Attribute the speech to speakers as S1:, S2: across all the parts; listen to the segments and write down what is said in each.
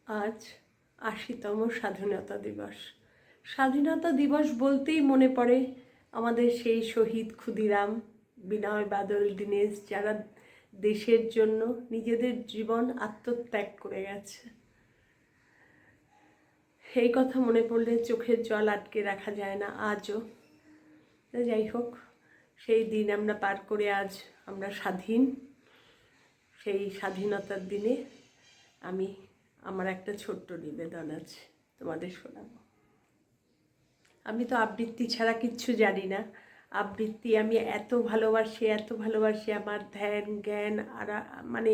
S1: আজ ৮০তম স্বাধীনতা দিবস। স্বাধীনতা দিবস বলতেই মনে পড়ে আমাদের সেই শহীদ ক্ষুদিরাম, বিনয় বাদল, দীনেশ, যারা দেশের জন্য নিজেদের জীবন আত্মত্যাগ করে গেছে। এই কথা মনে পড়লে চোখের জল আটকে রাখা যায় না আজও। যাই হোক, সেই দিন আমরা পার করে আজ আমরা স্বাধীন। সেই স্বাধীনতার দিনে আমার একটা ছোট্ট নিবেদন আছে, তোমাদের শোনাবো। আমি তো আবৃত্তি ছাড়া কিচ্ছু জানি না। আবৃত্তি আমি এত ভালোবাসি, আমার ধ্যান জ্ঞান আর মানে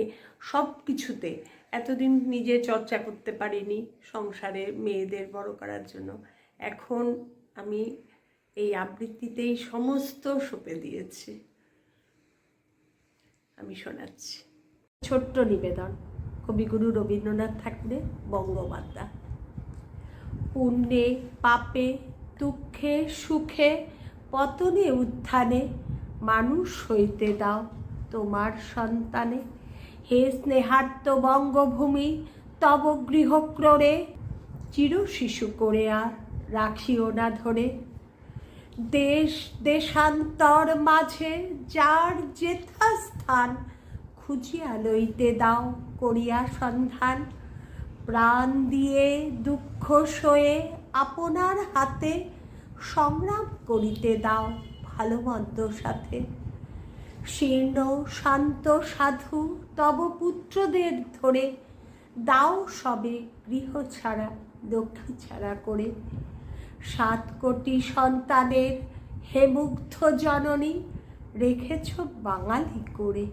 S1: সব কিছুতে এতদিন নিজে চর্চা করতে পারিনি সংসারে মেয়েদের বড় করার জন্য। এখন আমি এই আবৃত্তিতেই সমস্ত সঁপে দিয়েছি। আমি শোনাচ্ছি। ছোট্ট নিবেদন, কবিগুরু রবীন্দ্রনাথ ঠাকুরের বঙ্গমাতা। পুণ্যে পাপে দুঃখে সুখে পতনে উত্থানে মানুষ হইতে দাও তোমার সন্তানে। হে স্নেহার্ত বঙ্গভূমি, তব গৃহক্রোড়ে চির শিশু করে আর রাখিও না ধরে। দেশ দেশান্তর মাঝে যার যেথা স্থান, খুঁজিয়া লইতে দাও করিয়া সন্ধান। প্রাণ দিয়ে দুঃখ সয়ে আপনার হাতে সংগ্রাম করিতে দাও ভালো মন্দ সাথে। শীর্ণ শান্ত সাধু তব পুত্রদের ধরে দাও সবে গৃহ ছাড়া লক্ষ্মী ছাড়া করে। 7 কোটি সন্তানের হে মুগ্ধ জননী, রেখেছ বাঙালি করে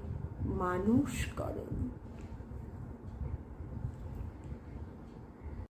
S1: মানুষ করনি।